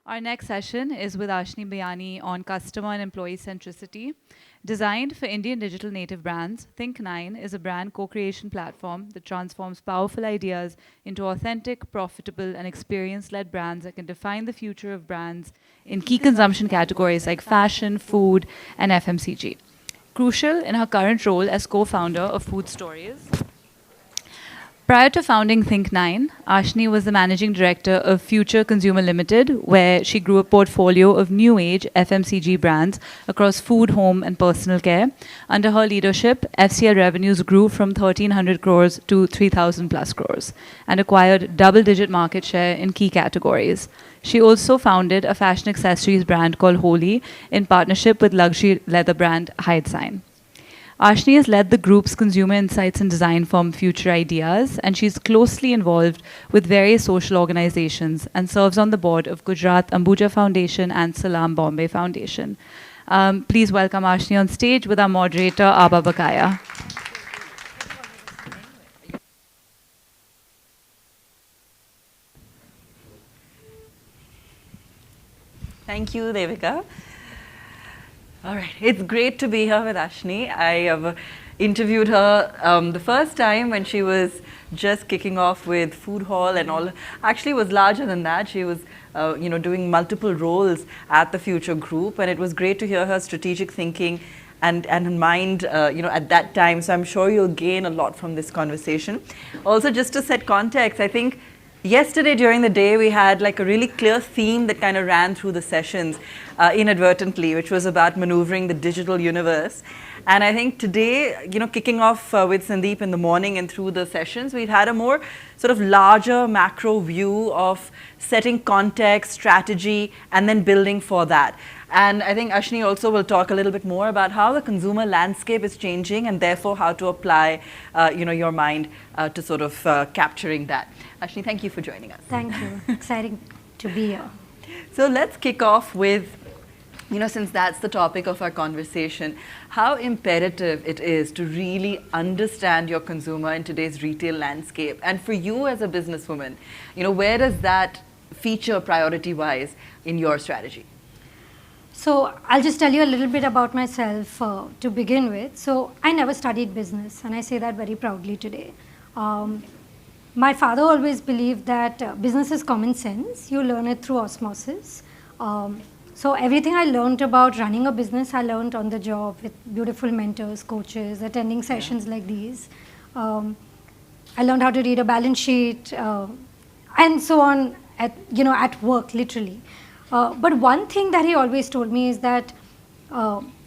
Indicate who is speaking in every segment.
Speaker 1: Our next session is with Ashni Biyani on customer and employee centricity. Designed for Indian digital native brands, Think9 is a brand co-creation platform that transforms powerful ideas into authentic, profitable, and experience-led brands that can define the future of brands in key consumption categories like fashion, food, and FMCG. Crucial in her current role as co-founder of Food Stories, prior to founding Think9, Ashni was the managing director of Future Consumer Limited, where she grew a portfolio of new age FMCG brands across food, home, and personal care. Under her leadership, FCL revenues grew from 1,300 crores to 3,000 plus crores and acquired double digit market share in key categories. She also founded a fashion accessories brand called Holy in partnership with luxury leather brand Hidesign. Ashni has led the group's consumer insights and design firm Future Ideas, and she's closely involved with various social organizations and serves on the board of Gujarat Ambuja Foundation and Salam Bombay Foundation. Please welcome Ashni on stage with our moderator, Aba Bakaya.
Speaker 2: Thank you, Devika. All right, it's great to be here with Ashni. I have interviewed her the first time when she was just kicking off with Food Hall and all. Actually, it was larger than that. She was, doing multiple roles at the Future Group, and it was great to hear her strategic thinking and mind, at that time. So I'm sure you'll gain a lot from this conversation. Also, just to set context, I think yesterday during the day, we had like a really clear theme that kind of ran through the sessions inadvertently, which was about maneuvering the digital universe. And I think today, kicking off with Sandeep in the morning and through the sessions, we've had a more sort of larger macro view of setting context, strategy, and then building for that. And I think Ashni also will talk a little bit more about how the consumer landscape is changing and therefore how to apply, your mind to sort of capturing that. Ashni, thank you for joining us.
Speaker 3: Thank you. Exciting to be here.
Speaker 2: So let's kick off with, since that's the topic of our conversation, how imperative it is to really understand your consumer in today's retail landscape. And for you as a businesswoman, where does that feature priority-wise in your strategy?
Speaker 3: So I'll just tell you a little bit about myself to begin with. So I never studied business, and I say that very proudly today. My father always believed that business is common sense. You learn it through osmosis. So everything I learned about running a business, I learned on the job with beautiful mentors, coaches, attending sessions like these. I learned how to read a balance sheet and so on at work, literally. But one thing that he always told me is that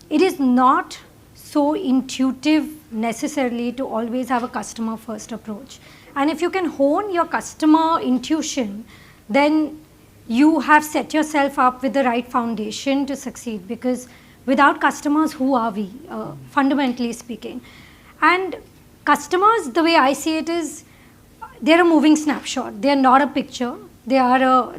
Speaker 3: it is not so intuitive necessarily to always have a customer first approach. And if you can hone your customer intuition, then you have set yourself up with the right foundation to succeed, because without customers, who are we, fundamentally speaking? And customers, the way I see it is, they're a moving snapshot. They're not a picture. They are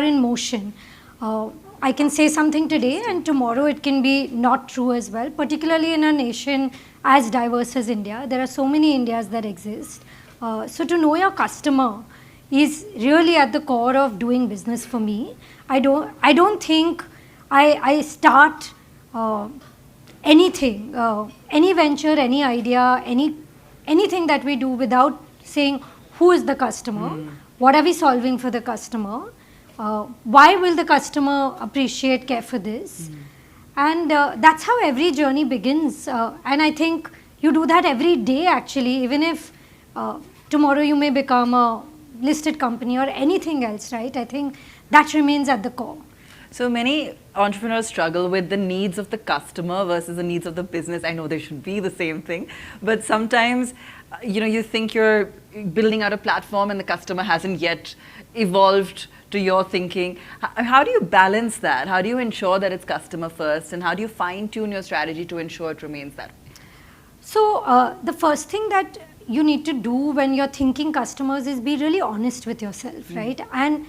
Speaker 3: in motion. I can say something today and tomorrow it can be not true as well, particularly in a nation as diverse as India. There are so many Indias that exist. So to know your customer is really at the core of doing business for me. I don't think I start anything, any venture, any idea, anything that we do without saying who is the customer, what are we solving for the customer, why will the customer appreciate, care for this, and that's how every journey begins. And I think you do that every day actually, even if tomorrow you may become a listed company or anything else, right? I think that remains at the core.
Speaker 2: So many entrepreneurs struggle with the needs of the customer versus the needs of the business. I know they should be the same thing, but sometimes, you think you're building out a platform and the customer hasn't yet evolved to your thinking. How do you balance that? How do you ensure that it's customer first, and how do you fine tune your strategy to ensure it remains that way?
Speaker 3: So the first thing that you need to do when you're thinking customers is be really honest with yourself, right? And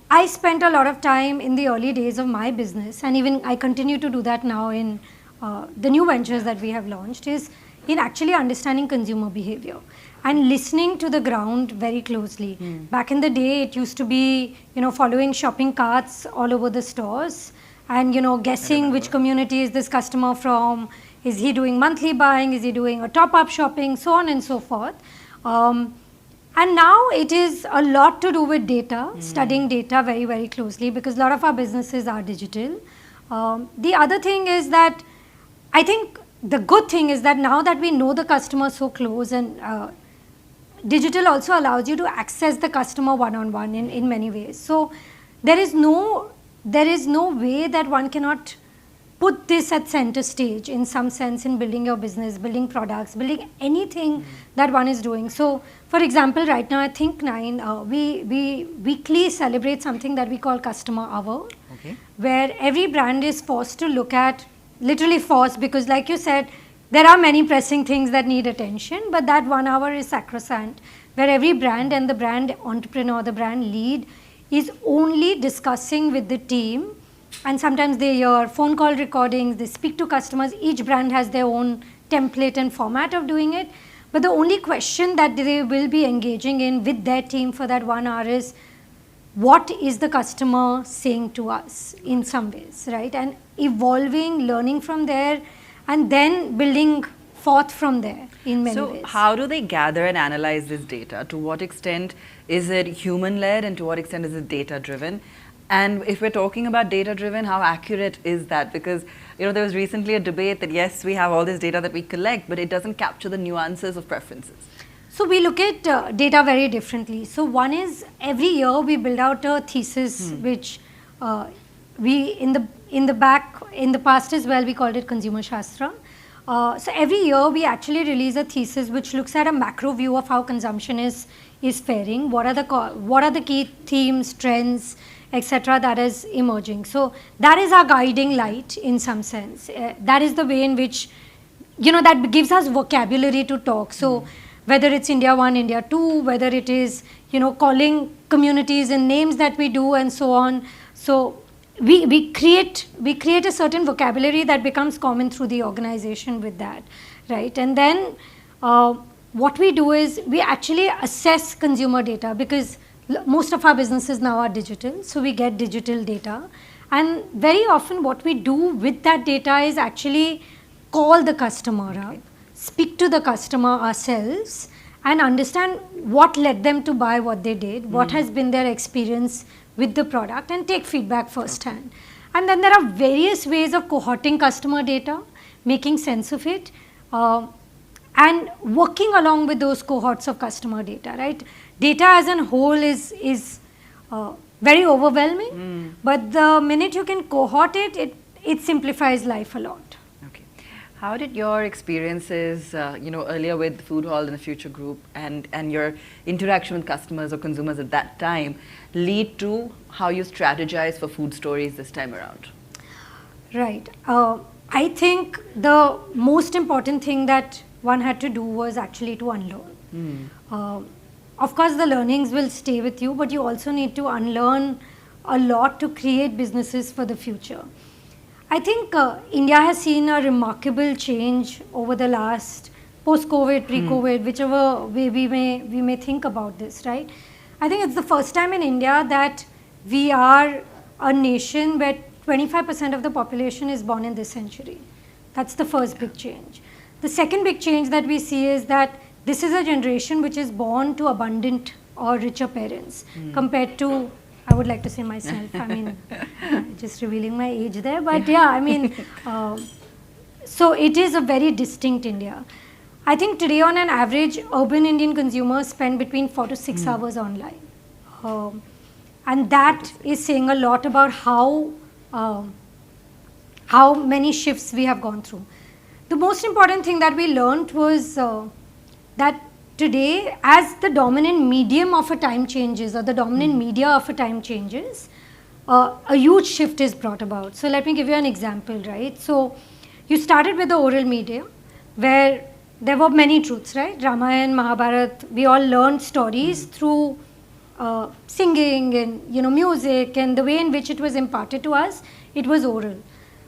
Speaker 3: I spent a lot of time in the early days of my business, and even I continue to do that now in the new ventures that we have launched, is in actually understanding consumer behavior and listening to the ground very closely. Back in the day, it used to be, following shopping carts all over the stores and, guessing which community is this customer from, is he doing monthly buying, is he doing a top-up shopping, so on and so forth. And now it is a lot to do with data, studying data very, very closely, because a lot of our businesses are digital. The other thing is that I think the good thing is that now that we know the customer so close, and digital also allows you to access the customer one-on-one in many ways. So there is no way that one cannot put this at center stage in some sense in building your business, building products, building anything that one is doing. So for example, right now at Think9, we weekly celebrate something that we call Customer Hour, where every brand is forced to look at, literally forced, because like you said, there are many pressing things that need attention, but that 1 hour is sacrosanct, where every brand and the brand entrepreneur, the brand lead, is only discussing with the team. And sometimes they hear phone call recordings, they speak to customers. Each brand has their own template and format of doing it. But the only question that they will be engaging in with their team for that 1 hour is, what is the customer saying to us in some ways, right? And evolving, learning from there, and then building forth from there in many ways.
Speaker 2: So how do they gather and analyze this data? To what extent is it human-led, and to what extent is it data-driven? And if we're talking about data-driven, how accurate is that? Because there was recently a debate that yes, we have all this data that we collect, but it doesn't capture the nuances of preferences.
Speaker 3: So we look at data very differently. So one is, every year we build out a thesis, which we in the past as well we called it Consumer Shastra. So every year we actually release a thesis which looks at a macro view of how consumption is faring. What are the key themes, trends, etc. that is emerging. So that is our guiding light in some sense. That is the way in which, that gives us vocabulary to talk. So whether it's India 1, India 2, whether it is, calling communities in names that we do and so on. So we create a certain vocabulary that becomes common through the organization with that, right? And then what we do is we actually assess consumer data, because most of our businesses now are digital, so we get digital data, and very often what we do with that data is actually call the customer up, speak to the customer ourselves, and understand what led them to buy what they did, what has been their experience with the product, and take feedback firsthand. And then there are various ways of cohorting customer data, making sense of it, and working along with those cohorts of customer data, right? Data as a whole is very overwhelming, but the minute you can cohort it simplifies life a lot.
Speaker 2: Okay. How did your experiences, earlier with Food Hall and the Future Group, and your interaction with customers or consumers at that time lead to how you strategize for food stories this time around?
Speaker 3: Right. I think the most important thing that one had to do was actually to unlearn. Of course, the learnings will stay with you, but you also need to unlearn a lot to create businesses for the future. I think India has seen a remarkable change over the last post-COVID, pre-COVID, whichever way we may think about this, right? I think it's the first time in India that we are a nation where 25% of the population is born in this century. That's the first big change. The second big change that we see is that this is a generation which is born to abundant or richer parents compared to, I would like to say myself, I mean, just revealing my age there, but yeah, I mean, so it is a very distinct India. I think today on an average, urban Indian consumers spend between 4 to 6 hours online. And that is saying a lot about how many shifts we have gone through. The most important thing that we learned was that today, as the dominant medium of a time changes, or the dominant media of a time changes, a huge shift is brought about. So let me give you an example, right? So you started with the oral media, where there were many truths, right? Ramayana, Mahabharata, we all learned stories through singing and music, and the way in which it was imparted to us, it was oral.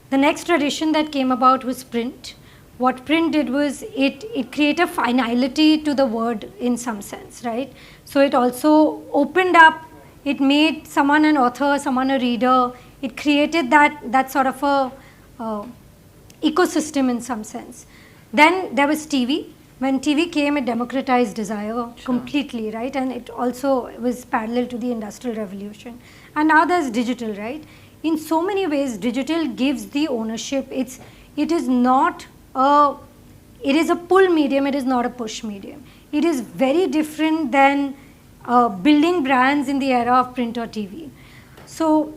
Speaker 3: The next tradition that came about was print, what print did was it created a finality to the word in some sense, right? So it also opened up, it made someone an author, someone a reader, it created that sort of a ecosystem in some sense. Then there was TV. When TV came, it democratized desire completely, right? And it also was parallel to the Industrial Revolution. And now there's digital, right? In so many ways, digital gives the ownership. It is not it is a pull medium, it is not a push medium. It is very different than building brands in the era of print or TV. So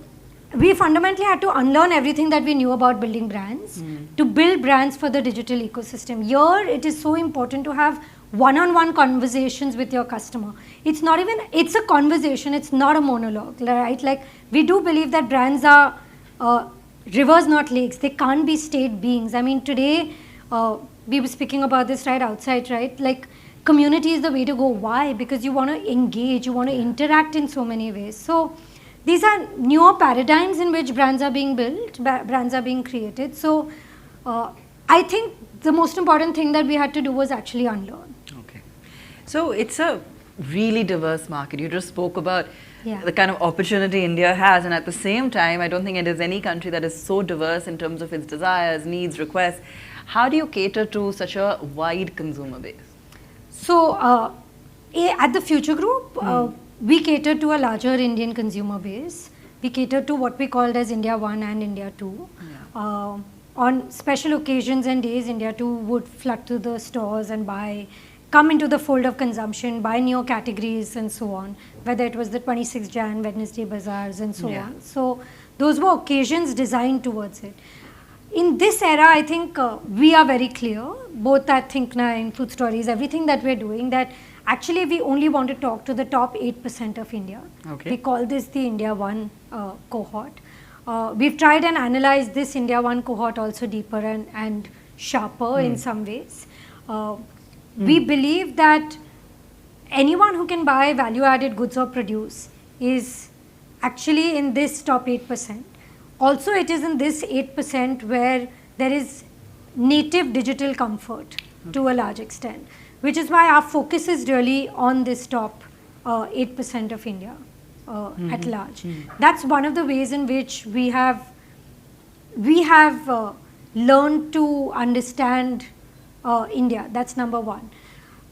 Speaker 3: we fundamentally had to unlearn everything that we knew about building brands to build brands for the digital ecosystem. Here, it is so important to have one-on-one conversations with your customer. It's not even, it's a conversation, it's not a monologue, right? Like, we do believe that brands are rivers, not lakes. They can't be state beings. I mean, today, we were speaking about this right outside, right? Like, community is the way to go. Why? Because you want to engage, you want to interact in so many ways. So these are newer paradigms in which brands are being built, brands are being created. So I think the most important thing that we had to do was actually unlearn.
Speaker 2: Okay. So it's a really diverse market. You just spoke about the kind of opportunity India has, and at the same time, I don't think it is any country that is so diverse in terms of its desires, needs, requests. How do you cater to such a wide consumer base?
Speaker 3: So at the Future Group, we cater to a larger Indian consumer base. We cater to what we called as India 1 and India 2. Yeah. On special occasions and days, India 2 would flood to the stores and come into the fold of consumption, buy new categories and so on, whether it was the 26th Jan, Wednesday bazaars and so on. So those were occasions designed towards it. In this era, I think we are very clear, both at Think9, Food Stories, everything that we're doing, that actually we only want to talk to the top 8% of India. Okay. We call this the India 1 cohort. We've tried and analyzed this India 1 cohort also deeper and sharper in some ways. We believe that anyone who can buy value-added goods or produce is actually in this top 8%. Also, it is in this 8% where there is native digital comfort to a large extent, which is why our focus is really on this top 8% of India at large. That's one of the ways in which we have learned to understand India. That's number one.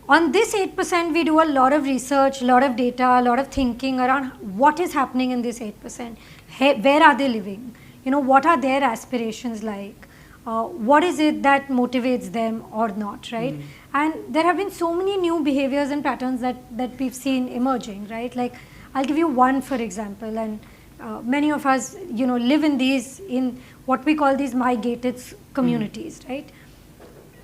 Speaker 3: On this 8%, we do a lot of research, a lot of data, a lot of thinking around what is happening in this 8%. Where are they living? You know, what are their aspirations like? What is it that motivates them or not, right? And there have been so many new behaviors and patterns that we've seen emerging, right? Like, I'll give you one, for example, and many of us, you know, live in what we call these migrated communities, right?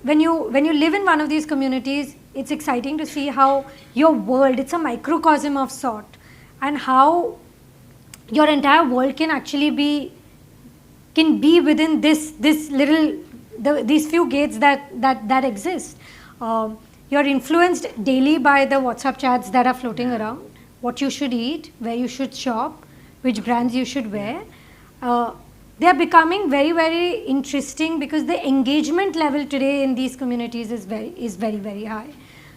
Speaker 3: When you live in one of these communities, it's exciting to see how your world, it's a microcosm of sort, and how your entire world can actually be within this little, these few gates that exist. You're influenced daily by the WhatsApp chats that are floating around, what you should eat, where you should shop, which brands you should wear. They are becoming very, very interesting because the engagement level today in these communities is very, very high.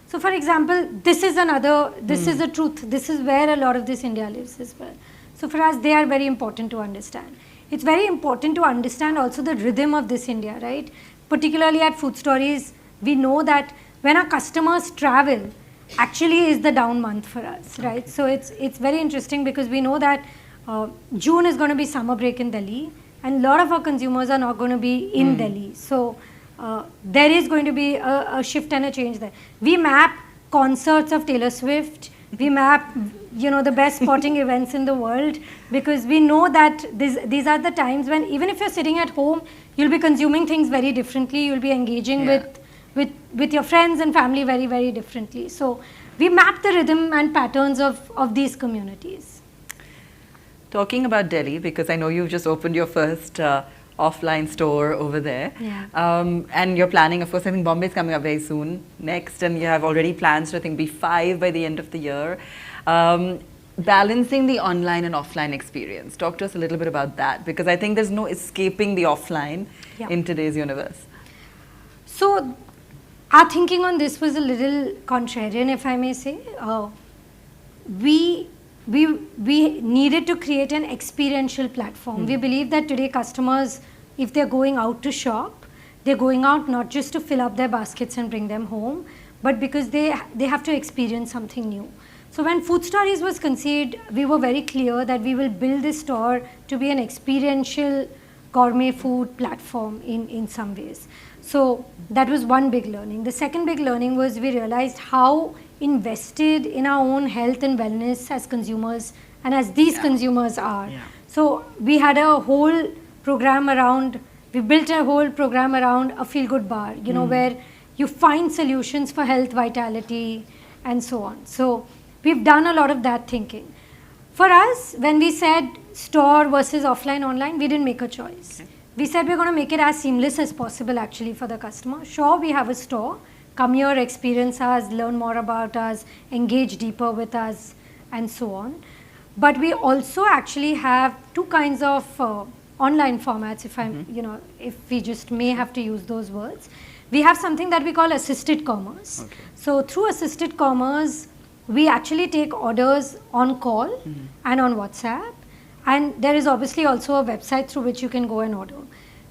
Speaker 3: So, for example, this is a truth. This is where a lot of this India lives as well. So, for us, they are very important to understand. It's very important to understand also the rhythm of this India, right? Particularly at Food Stories, we know that when our customers travel, actually is the down month for us, right? Okay. So it's very interesting because we know that June is going to be summer break in Delhi, and a lot of our consumers are not going to be in Delhi. So there is going to be a shift and a change there. We map concerts of Taylor Swift. We map, you know, the best sporting events in the world, because we know that these are the times when, even if you're sitting at home, you'll be consuming things very differently. You'll be engaging with your friends and family very, very differently. So we map the rhythm and patterns of these communities.
Speaker 2: Talking about Delhi, because I know you've just opened your first offline store over there. Yeah. And you're planning, of course, I think Bombay is coming up very soon next, and you have already plans to, I think, be 5 by the end of the year. Balancing the online and offline experience. Talk to us a little bit about that, because I think there's no escaping the offline in today's universe.
Speaker 3: So our thinking on this was a little contrarian, if I may say. We needed to create an experiential platform. We believe that today customers, if they're going out to shop, they're going out not just to fill up their baskets and bring them home, but because they have to experience something new. So when Food Stories was conceived, we were very clear that we will build this store to be an experiential gourmet food platform in some ways. So that was one big learning. The second big learning was we realized how invested in our own health and wellness as consumers and as these consumers are. So we had a whole program around, we built a whole program around a feel-good bar, you know, where you find solutions for health, vitality, and so on. So we've done a lot of that thinking. For us, when we said store versus offline, online, we didn't make a choice. We said we're going to make it as seamless as possible actually for the customer. Sure, we have a store. Come here, experience us, learn more about us, engage deeper with us, and so on. But we also actually have two kinds of online formats, if I'm, you know, if we just may have to use those words. We have something that we call assisted commerce. So through assisted commerce, we actually take orders on call and on WhatsApp. And there is obviously also a website through which you can go and order.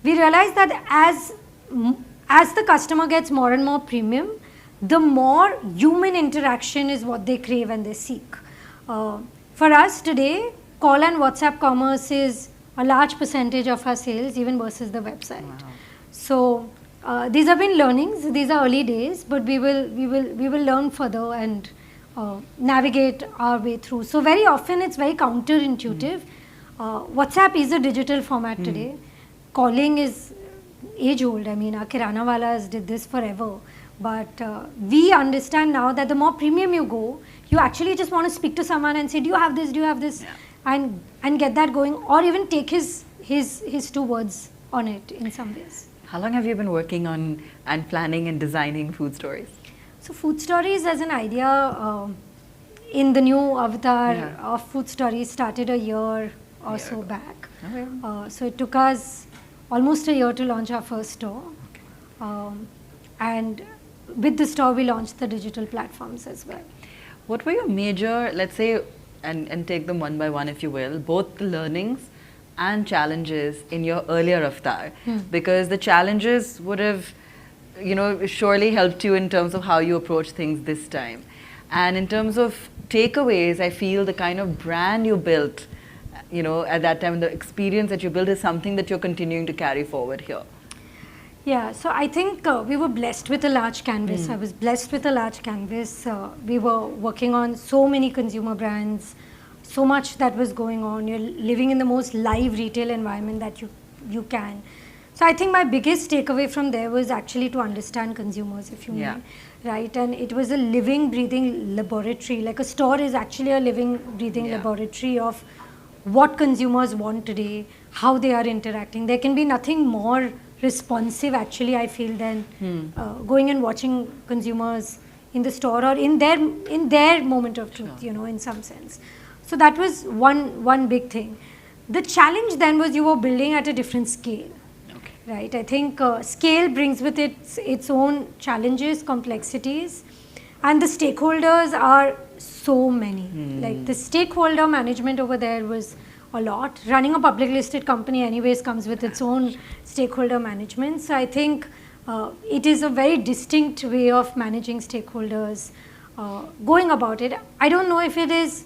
Speaker 3: We realize that as the customer gets more and more premium, the more human interaction is what they crave and they seek. For us today, call and WhatsApp commerce is a large percentage of our sales, even versus the website. So these have been learnings. These are early days, but we will learn further and navigate our way through. So very often it's very counterintuitive. WhatsApp is a digital format today. Calling is age old. I mean, our kirana walas did this forever. But we understand now that the more premium you go, you actually just want to speak to someone and say, do you have this, do you have this? And get that going, or even take his 2 words on it in some ways.
Speaker 2: How long have you been working on and planning and designing Food Stories?
Speaker 3: So Food Stories as an idea in the new avatar of Food Stories started a year or so back. So it took us almost a year to launch our first store. And with the store, we launched the digital platforms as well.
Speaker 2: What were your major, let's say, and take them one by one if you will, both the learnings and challenges in your earlier avatar? Because the challenges would have, you know, surely helped you in terms of how you approach things this time. And in terms of takeaways, I feel the kind of brand you built, you know, at that time, the experience that you built is something that you're continuing to carry forward here.
Speaker 3: Yeah, so I think we were blessed with a large canvas. I was blessed with a large canvas. We were working on so many consumer brands, so much that was going on. You're living in the most live retail environment that you can. So I think my biggest takeaway from there was actually to understand consumers, if you may, right? And it was a living, breathing laboratory. Like a store is actually a living, breathing laboratory of what consumers want today, how they are interacting. There can be nothing more responsive actually, I feel, than going and watching consumers in the store or in their moment of truth, you know, in some sense. So that was one big thing. The challenge then was you were building at a different scale. Right, I think scale brings with it its own challenges, complexities, and the stakeholders are so many. Like the stakeholder management over there was a lot. Running a public listed company anyways comes with its own stakeholder management. So I think it is a very distinct way of managing stakeholders, going about it. I don't know if it is,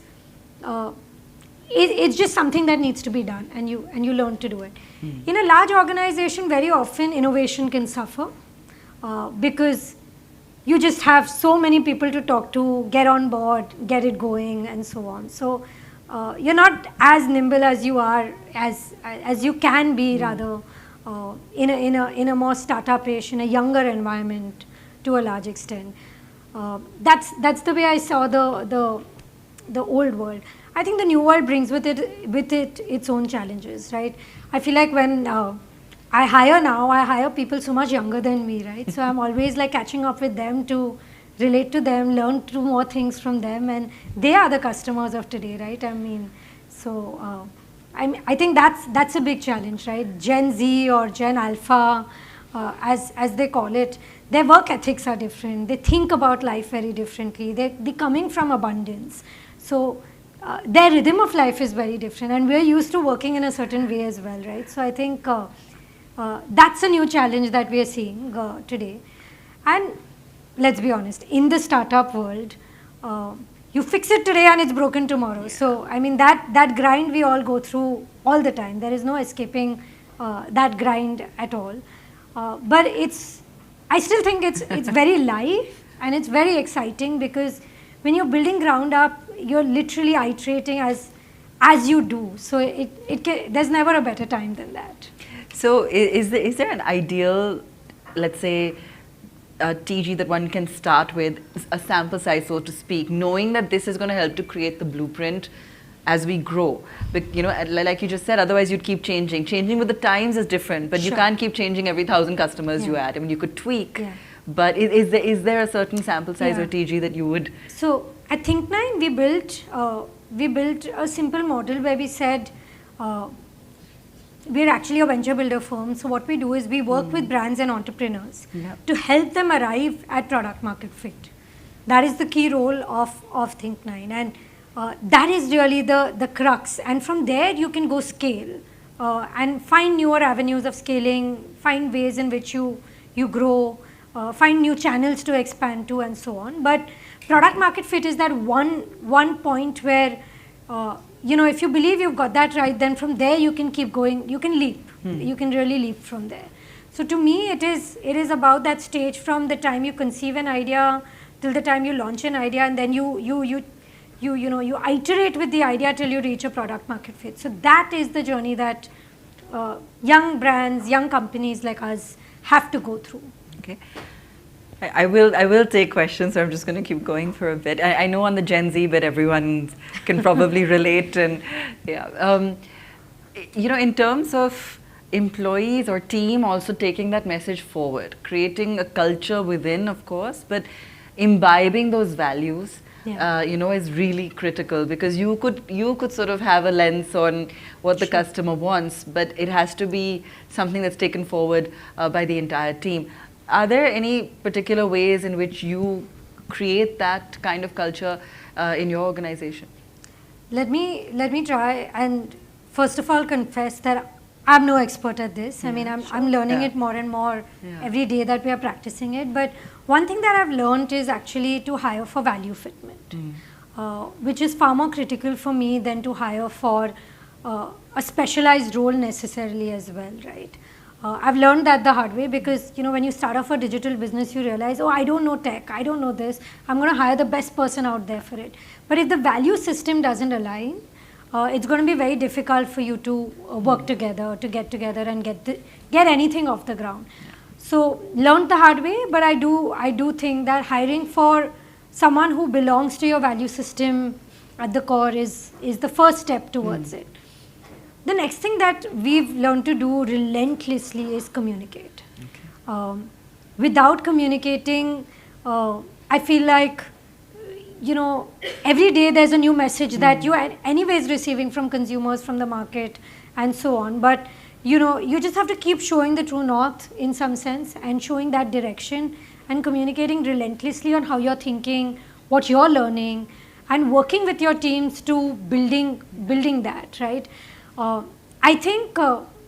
Speaker 3: it's just something that needs to be done, and you learn to do it. In a large organization, very often innovation can suffer because you just have so many people to talk to, get on board, get it going, and so on. So you're not as nimble as you are, as you can be rather in a more startup-ish, in a younger environment to a large extent. That's the way I saw the old world. I think the new world brings with it its own challenges, right? I feel like when I hire people so much younger than me, right? So I'm always like catching up with them to relate to them, learn 2 more things from them, and they are the customers of today, right? I mean, so I think that's a big challenge, right? Gen Z or Gen Alpha, as they call it, their work ethics are different. They think about life very differently. They're coming from abundance. So their rhythm of life is very different, and we're used to working in a certain way as well, right? So I think that's a new challenge that we are seeing today. And let's be honest, in the startup world, you fix it today and it's broken tomorrow. So I mean that grind we all go through all the time. There is no escaping that grind at all. But I still think it's very live and it's very exciting, because when you're building ground up, you're literally iterating as you do. So there's never a better time than that.
Speaker 2: So is there an ideal, let's say, TG that one can start with, a sample size, so to speak, knowing that this is going to help to create the blueprint as we grow? But, you know, like you just said, otherwise you'd keep changing. Changing with the times is different, but you can't keep changing every 1,000 customers you add. I mean, you could tweak, but is there a certain sample size or TG that you would?
Speaker 3: So at Think9, we built a simple model where we said, we're actually a venture builder firm. So what we do is we work with brands and entrepreneurs to help them arrive at product market fit. That is the key role of Think9, and that is really the crux. And from there you can go scale and find newer avenues of scaling, find ways in which you grow, find new channels to expand to, and so on. But product market fit is that one point where you know, if you believe you've got that right, then from there you can keep going, you can leap, you can really leap from there. So to me, it is about that stage from the time you conceive an idea till the time you launch an idea, and then you iterate with the idea till you reach a product market fit. So that is the journey that young brands, young companies like us have to go through.
Speaker 2: Okay. I will take questions, so I'm just going to keep going for a bit. I know on the Gen Z bit everyone can probably relate, and you know, in terms of employees or team also taking that message forward, creating a culture within, of course, but imbibing those values, you know, is really critical, because you could sort of have a lens on what the customer wants, but it has to be something that's taken forward by the entire team. Are there any particular ways in which you create that kind of culture in your organization?
Speaker 3: Let me try and first of all confess that I'm no expert at this. I mean, I'm learning it more and more every day that we are practicing it. But one thing that I've learned is actually to hire for value fitment, which is far more critical for me than to hire for a specialized role necessarily as well, right? I've learned that the hard way, because you know, when you start off a digital business, you realize, oh, I don't know tech, I don't know this, I'm going to hire the best person out there for it. But if the value system doesn't align, it's going to be very difficult for you to work together, to get together and get anything off the ground. So learned the hard way, but I do think that hiring for someone who belongs to your value system at the core is the first step towards it. The next thing that we've learned to do relentlessly is communicate. Okay. Without communicating, I feel like, you know, every day there's a new message that you are anyways receiving from consumers, from the market, and so on. But, you know, you just have to keep showing the true north in some sense, and showing that direction, and communicating relentlessly on how you're thinking, what you're learning, and working with your teams to building that, right? I think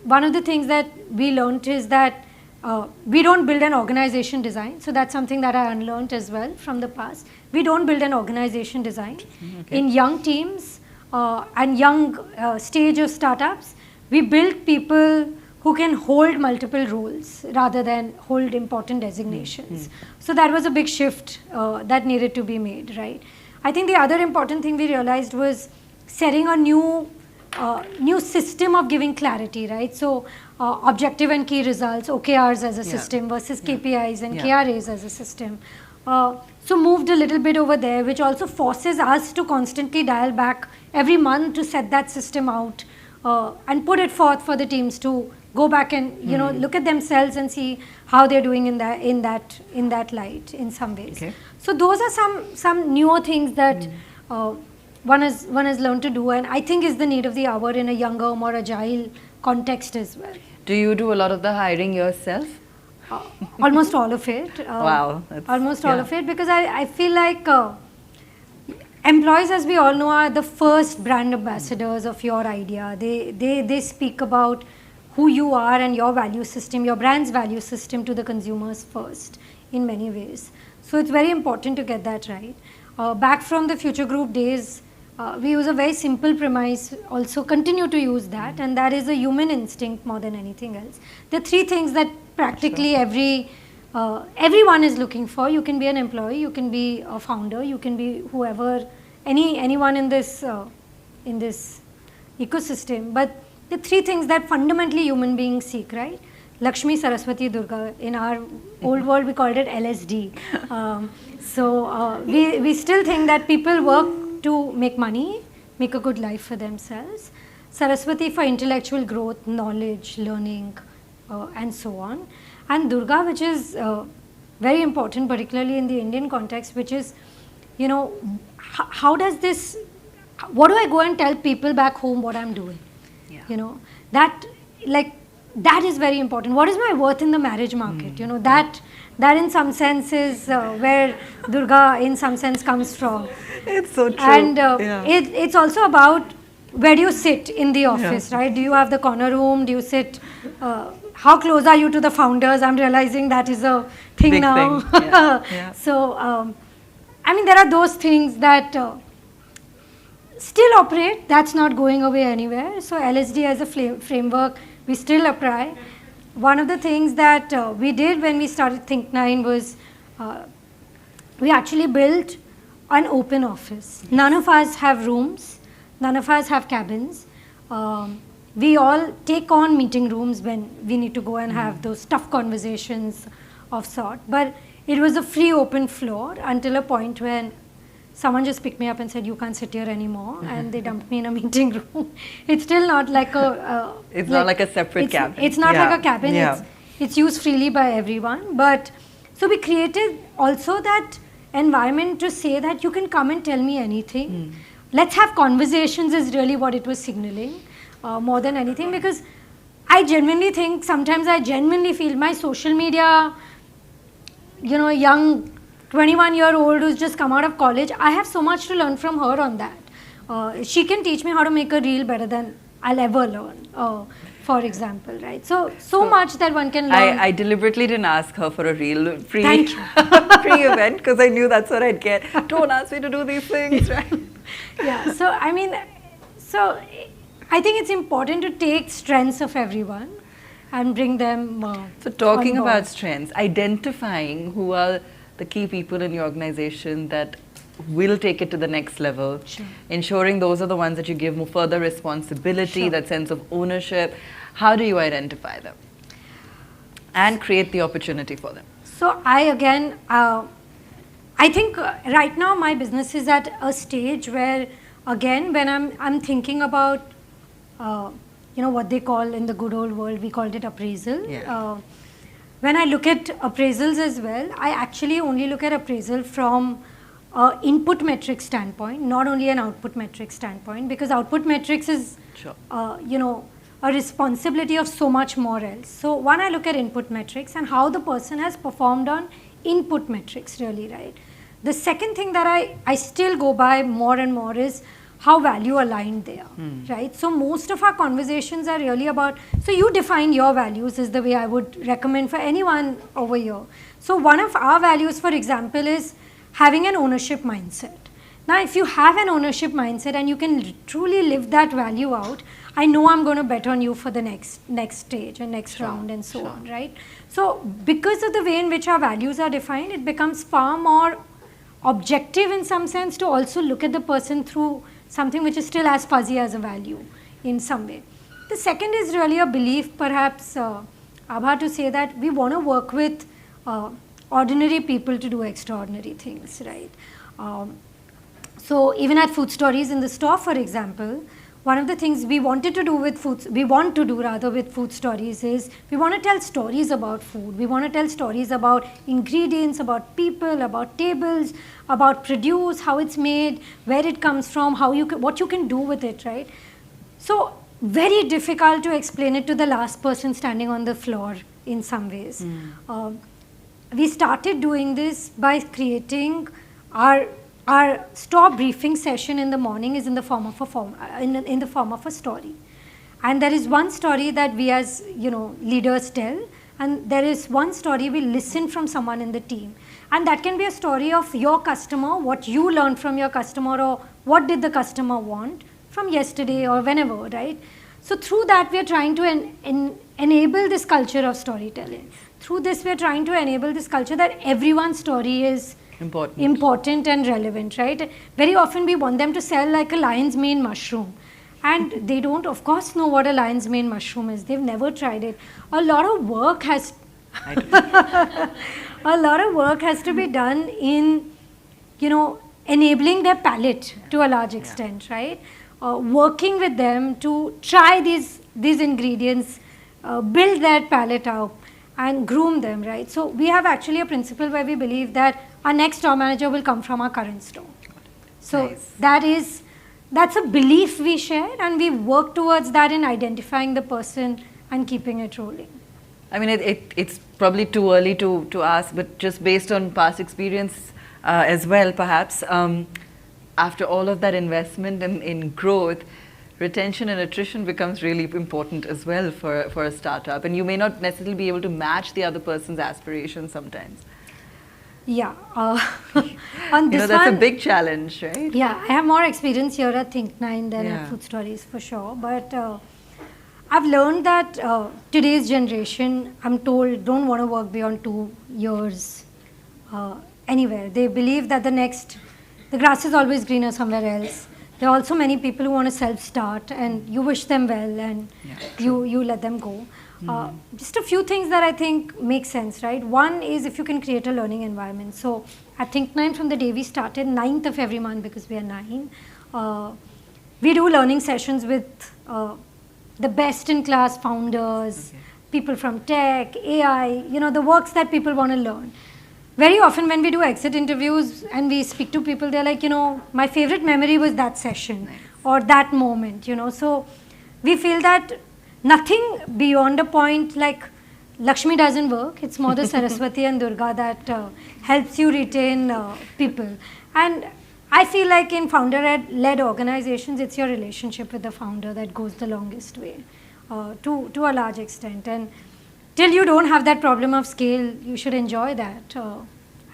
Speaker 3: one of the things that we learned is that we don't build an organization design. So that's something that I unlearned as well from the past. We don't build an organization design. Okay. In young teams and young stage of startups, we build people who can hold multiple roles rather than hold important designations. So that was a big shift that needed to be made, right? I think the other important thing we realized was setting a new system of giving clarity, right? So objective and key results, OKRs as a system versus KPIs and KRAs as a system. So moved a little bit over there, which also forces us to constantly dial back every month to set that system out and put it forth for the teams to go back and you know, look at themselves and see how they're doing in that light in some ways. Okay. So those are some newer things that one has learned to do, and I think is the need of the hour in a younger, more agile context as well.
Speaker 2: Do you do a lot of the hiring yourself?
Speaker 3: Almost all of it.
Speaker 2: Wow.
Speaker 3: Almost all of it, because I feel like employees, as we all know, are the first brand ambassadors of your idea. They speak about who you are and your value system, your brand's value system to the consumers first in many ways. So it's very important to get that right. Back from the Future Group days, we use a very simple premise, also continue to use that, and that is a human instinct more than anything else. The three things that practically everyone is looking for. You can be an employee, you can be a founder, you can be whoever, anyone in this ecosystem. But the three things that fundamentally human beings seek, right? Lakshmi, Saraswati, Durga. In our old world, we called it LSD. We still think that people work to make money, make a good life for themselves. Saraswati for intellectual growth, knowledge, learning, and so on. And Durga, which is very important, particularly in the Indian context, which is, how does this, what do I go and tell people back home what I'm doing? Yeah. That is very important. What is my worth in the marriage market? That in some sense is where Durga in some sense comes from.
Speaker 2: It's so true.
Speaker 3: And it's also about where do you sit in the office, right? Do you have the corner room? Do you sit, how close are you to the founders? I'm realizing that is a thing
Speaker 2: Big
Speaker 3: now.
Speaker 2: Thing. Yeah.
Speaker 3: So, there are those things that still operate. That's not going away anywhere. So LSD as a framework, we still apply. One of the things that we did when we started Think9 was we actually built an open office. None of us have rooms. None of us have cabins. We all take on meeting rooms when we need to go and have those tough conversations of sort. But it was a free open floor until a point when someone just picked me up and said, you can't sit here anymore, and they dumped me in a meeting room. It's still not like a...
Speaker 2: it's not like a separate cabin.
Speaker 3: It's not like a cabin. It's used freely by everyone. But so we created also that environment to say that you can come and tell me anything. Let's have conversations is really what it was signaling more than anything, because I genuinely think, sometimes I genuinely feel my social media, young 21-year-old who's just come out of college, I have so much to learn from her on that. She can teach me how to make a reel better than I'll ever learn, for example, right? So much that one can learn.
Speaker 2: I deliberately didn't ask her for a reel free event, because I knew that's what I'd get. Don't ask me to do these things, right?
Speaker 3: Yeah, so I think it's important to take strengths of everyone and bring them
Speaker 2: So talking about strengths, identifying who are the key people in your organization that will take it to the next level, ensuring those are the ones that you give more further responsibility, that sense of ownership. How do you identify them and create the opportunity for them?
Speaker 3: So I think right now my business is at a stage where, again, when I'm thinking about what they call in the good old world, we called it appraisal. When I look at appraisals as well, I actually only look at appraisal from an input metric standpoint, not only an output metric standpoint, because output metrics is, a responsibility of so much more else. So one, I look at input metrics and how the person has performed on input metrics, really, right? The second thing that I still go by more and more is how value aligned they are, right? So most of our conversations are really about, so you define your values is the way I would recommend for anyone over here. So one of our values, for example, is having an ownership mindset. Now, if you have an ownership mindset and you can truly live that value out, I know I'm going to bet on you for the next stage and next round and so on, right? So because of the way in which our values are defined, it becomes far more objective in some sense to also look at the person through something which is still as fuzzy as a value in some way. The second is really a belief, perhaps, Abha, to say that we want to work with ordinary people to do extraordinary things, right? So even at Food Stories in the store, for example, one of the things we want to do with Food Stories is we want to tell stories about food. We want to tell stories about ingredients, about people, about tables, about produce, how it's made, where it comes from, what you can do with it, right? So very difficult to explain it to the last person standing on the floor in some ways. We started doing this by creating our store briefing session in the morning is in the form of in the form of a story. And there is one story that we as leaders tell, and there is one story we listen from someone in the team. And that can be a story of your customer, what you learned from your customer, or what did the customer want from yesterday or whenever, right? So through that, we are trying to enable this culture of storytelling. Through this, we are trying to enable this culture that everyone's story is important and relevant, right? Very often we want them to sell like a lion's mane mushroom. And they don't, of course, know what a lion's mane mushroom is. They've never tried it. A lot of work has a lot of work has to be done in, enabling their palate to a large extent, right? Working with them to try these ingredients, build their palate up, and groom them, right? So we have actually a principle where we believe that our next store manager will come from our current store. So nice. That's a belief we share, and we work towards that in identifying the person and keeping it rolling.
Speaker 2: I mean, it's probably too early to ask, but just based on past experience as well, perhaps, after all of that investment in growth, retention and attrition becomes really important as well for a startup. And you may not necessarily be able to match the other person's aspirations sometimes.
Speaker 3: Yeah. On this
Speaker 2: that's a big challenge, right?
Speaker 3: Yeah, I have more experience here at Think9 than at Food Stories for sure. But I've learned that today's generation, I'm told, don't want to work beyond 2 years anywhere. They believe that the grass is always greener somewhere else. There are also many people who want to self-start, and you wish them well, and you let them go. Just a few things that I think make sense, right? One is if you can create a learning environment. So at Think9, from the day we started, 9th of every month, because we are 9, we do learning sessions with the best-in-class founders, people from tech, AI, the works that people want to learn. Very often when we do exit interviews and we speak to people, they're like, my favorite memory was that session or that moment, So we feel that nothing beyond a point like Lakshmi doesn't work. It's more the Saraswati and Durga that helps you retain people. And I feel like in founder-led organizations, it's your relationship with the founder that goes the longest way to a large extent. And till you don't have that problem of scale, you should enjoy that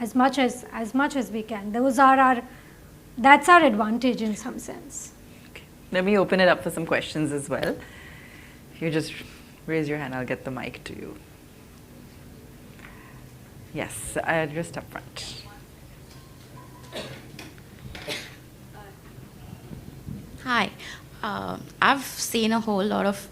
Speaker 3: as much as we can. That's our advantage in some sense.
Speaker 2: Okay. Let me open it up for some questions as well. You just raise your hand, I'll get the mic to you. Yes, just up front.
Speaker 4: Hi. I've seen a whole lot of,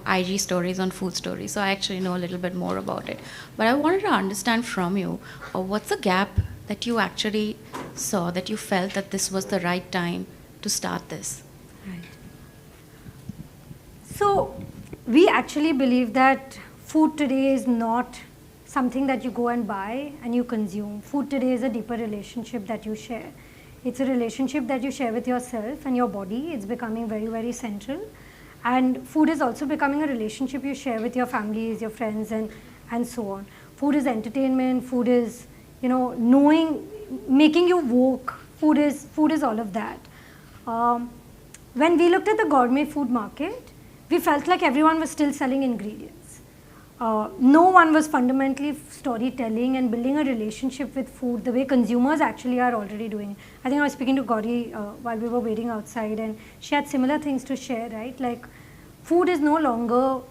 Speaker 4: IG stories on Food Stories, so I actually know a little bit more about it. But I wanted to understand from you, what's the gap that you actually saw, that you felt that this was the right time to start this?
Speaker 3: Right. So we actually believe that food today is not something that you go and buy and you consume. Food today is a deeper relationship that you share. It's a relationship that you share with yourself and your body. It's becoming very, very central. And food is also becoming a relationship you share with your families, your friends, and so on. Food is entertainment. Food is, making you woke. Food is all of that. When we looked at the gourmet food market, we felt like everyone was still selling ingredients. No one was fundamentally storytelling and building a relationship with food the way consumers actually are already doing. I think I was speaking to Gauri while we were waiting outside, and she had similar things to share, right? Like, food is no longer,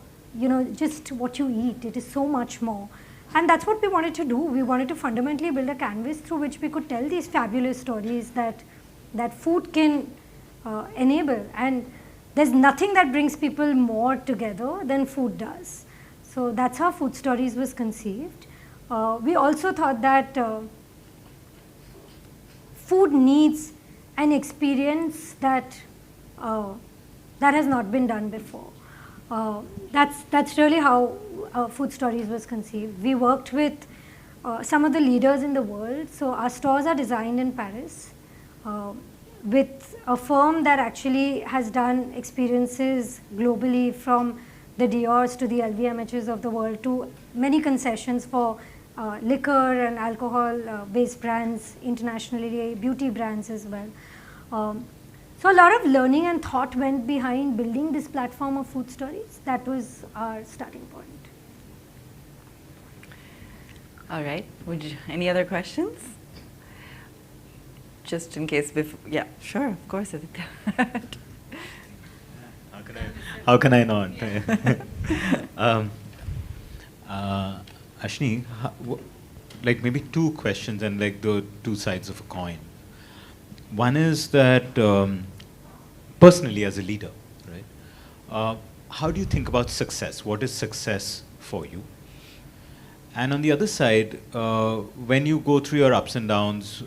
Speaker 3: just what you eat. It is so much more. And that's what we wanted to do. We wanted to fundamentally build a canvas through which we could tell these fabulous stories that food can enable. And there's nothing that brings people more together than food does. So that's how Food Stories was conceived. We also thought that food needs an experience that has not been done before. That's really how Food Stories was conceived. We worked with some of the leaders in the world. So our stores are designed in Paris with a firm that actually has done experiences globally, from the Diors to the LVMHs of the world to many concessions for liquor and alcohol-based brands internationally, beauty brands as well. So a lot of learning and thought went behind building this platform of food stories. That was our starting point.
Speaker 2: All right. Any other questions? Just in case, yeah, sure, of course.
Speaker 5: How can I not? Ashni, like maybe two questions and like the two sides of a coin. One is that personally as a leader, right? How do you think about success? What is success for you? And on the other side, when you go through your ups and downs,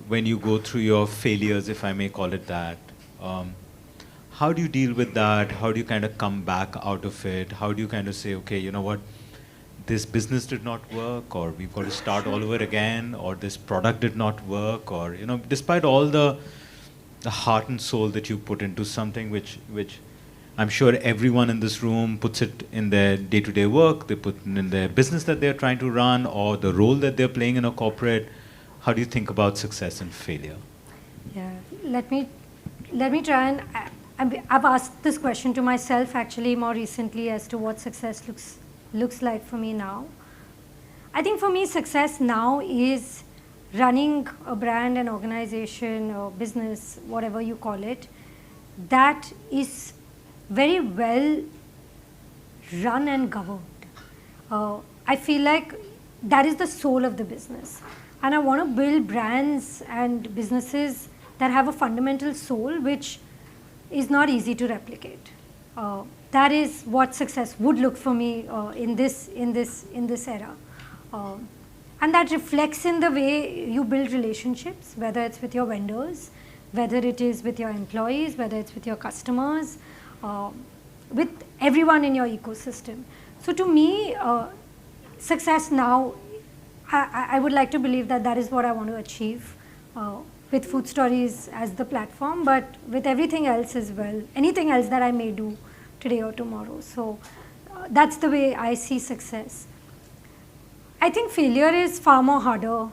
Speaker 5: when you go through your failures, if I may call it that, how do you deal with that? How do you kind of come back out of it? How do you kind of say, okay, you know what, this business did not work, or we've got to start all over again, or this product did not work, or, you know, despite all the heart and soul that you put into something which I'm sure everyone in this room puts it in their day-to-day work, they put it in their business that they're trying to run, or the role that they're playing in a corporate. How do you think about success and failure?
Speaker 3: Yeah, let me try and, I've asked this question to myself actually more recently as to what success looks like for me now. I think for me success now is running a brand, an organization, or business, whatever you call it, that is very well run and governed. I feel like that is the soul of the business. And I want to build brands and businesses that have a fundamental soul which is not easy to replicate. That is what success would look for me in this era. And that reflects in the way you build relationships, whether it's with your vendors, whether it is with your employees, whether it's with your customers, with everyone in your ecosystem. So to me, success now, I would like to believe that that is what I want to achieve with Food Stories as the platform, but with everything else as well, anything else that I may do today or tomorrow. So that's the way I see success. I think failure is far more harder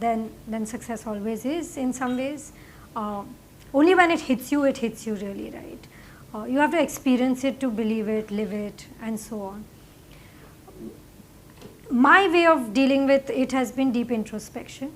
Speaker 3: than success always is in some ways. Only when it hits you really, right? You have to experience it to believe it, live it, and so on. My way of dealing with it has been deep introspection.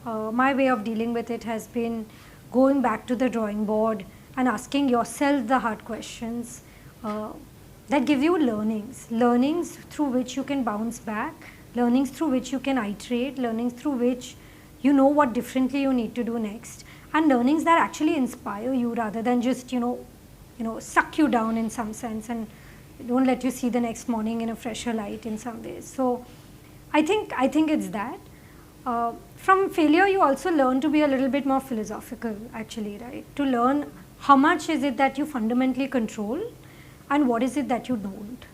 Speaker 3: My way of dealing with it has been going back to the drawing board and asking yourself the hard questions that give you learnings through which you can bounce back, learnings through which you can iterate, learnings through which you know what differently you need to do next, and learnings that actually inspire you rather than just suck you down in some sense and don't let you see the next morning in a fresher light in some ways. So I think it's that. From failure, you also learn to be a little bit more philosophical, actually, right? To learn how much is it that you fundamentally control and what is it that you don't.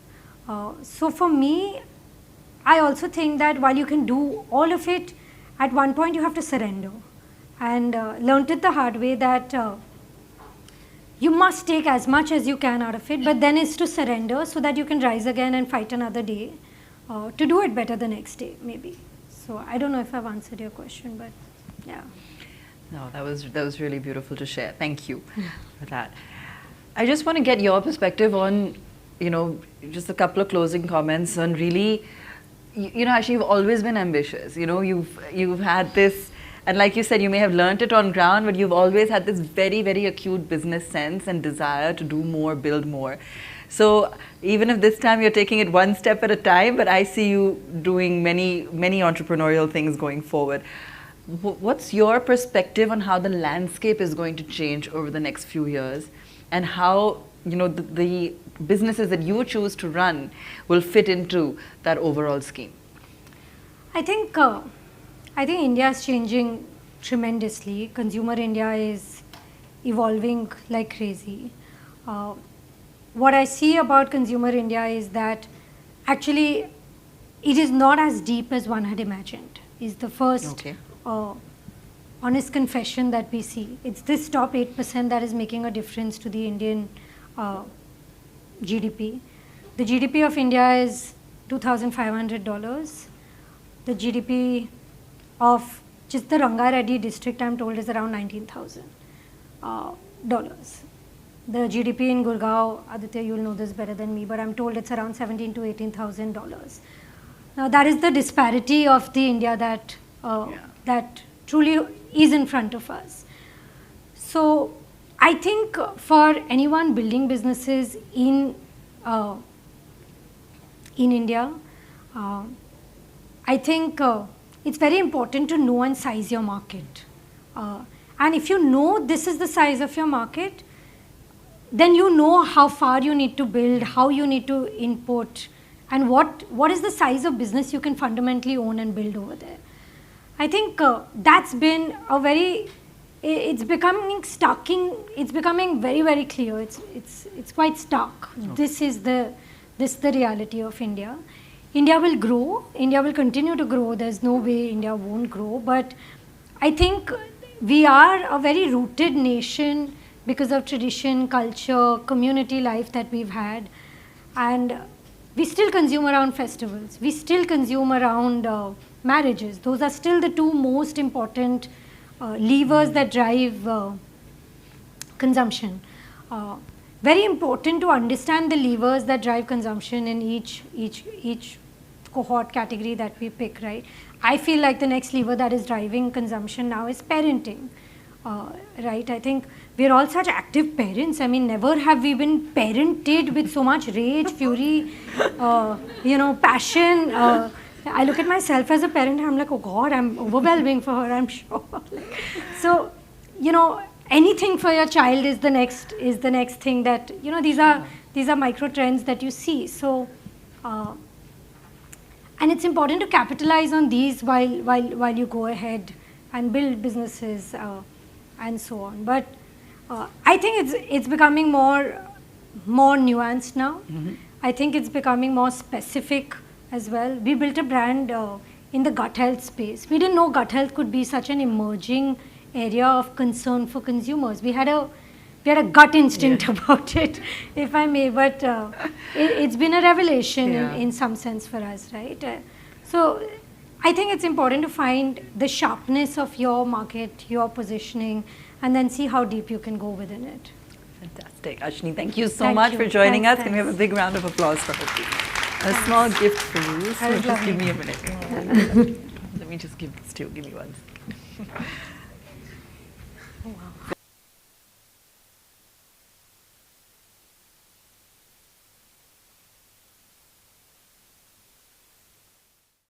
Speaker 3: So for me, I also think that while you can do all of it, at one point you have to surrender. And learned it the hard way that you must take as much as you can out of it, but then it's to surrender so that you can rise again and fight another day to do it better the next day, maybe. So I don't know if I've answered your question, but yeah.
Speaker 2: No, that was really beautiful to share. Thank you for that. I just want to get your perspective on, just a couple of closing comments on really, actually you've always been ambitious. You've had this, and like you said, you may have learnt it on ground, but you've always had this very, very acute business sense and desire to do more, build more. So even if this time you're taking it one step at a time, but I see you doing many, many entrepreneurial things going forward. What's your perspective on how the landscape is going to change over the next few years, and how the businesses that you choose to run will fit into that overall scheme?
Speaker 3: I think India is changing tremendously. Consumer India is evolving like crazy. What I see about Consumer India is that actually it is not as deep as one had imagined, is the first honest confession that we see. It's this top 8% that is making a difference to the Indian GDP. The GDP of India is $2,500. The GDP of just the Rangareddy district, I'm told, is around $19,000. The GDP in Gurgaon, Aditya, you'll know this better than me, but I'm told it's around $17,000 to $18,000. Now that is the disparity of the India that that truly is in front of us. So I think for anyone building businesses in India, I think it's very important to know and size your market. And if you know this is the size of your market, then you know how far you need to build, how you need to input, and what is the size of business you can fundamentally own and build over there. I think that's been a very, it's becoming very, very clear. It's quite stark. Okay. This is the reality of India. India will grow. India will continue to grow. There's no way India won't grow. But I think we are a very rooted nation because of tradition, culture, community life that we've had. And we still consume around festivals. We still consume around marriages. Those are still the two most important levers that drive consumption. Very important to understand the levers that drive consumption in each cohort category that we pick, right? I feel like the next lever that is driving consumption now is parenting, right? I think we're all such active parents. I mean, never have we been parented with so much rage, fury, passion. I look at myself as a parent and I'm like, oh God, I'm overwhelming for her, I'm sure. So, anything for your child is the next thing that, these are micro trends that you see. So, and it's important to capitalize on these while you go ahead and build businesses and so on. But I think it's becoming more nuanced now. Mm-hmm. I think it's becoming more specific as well. We built a brand in the gut health space. We didn't know gut health could be such an emerging area of concern for consumers. We had a gut instinct about it, if I may, but it's been a revelation in some sense for us, right? So I think it's important to find the sharpness of your market, your positioning, and then see how deep you can go within it.
Speaker 2: Fantastic. Ashni, thank you so much for joining us. Can we have a big round of applause for her, please? A small gift for you. So just give me a minute. Let me just give this to you. Give me one.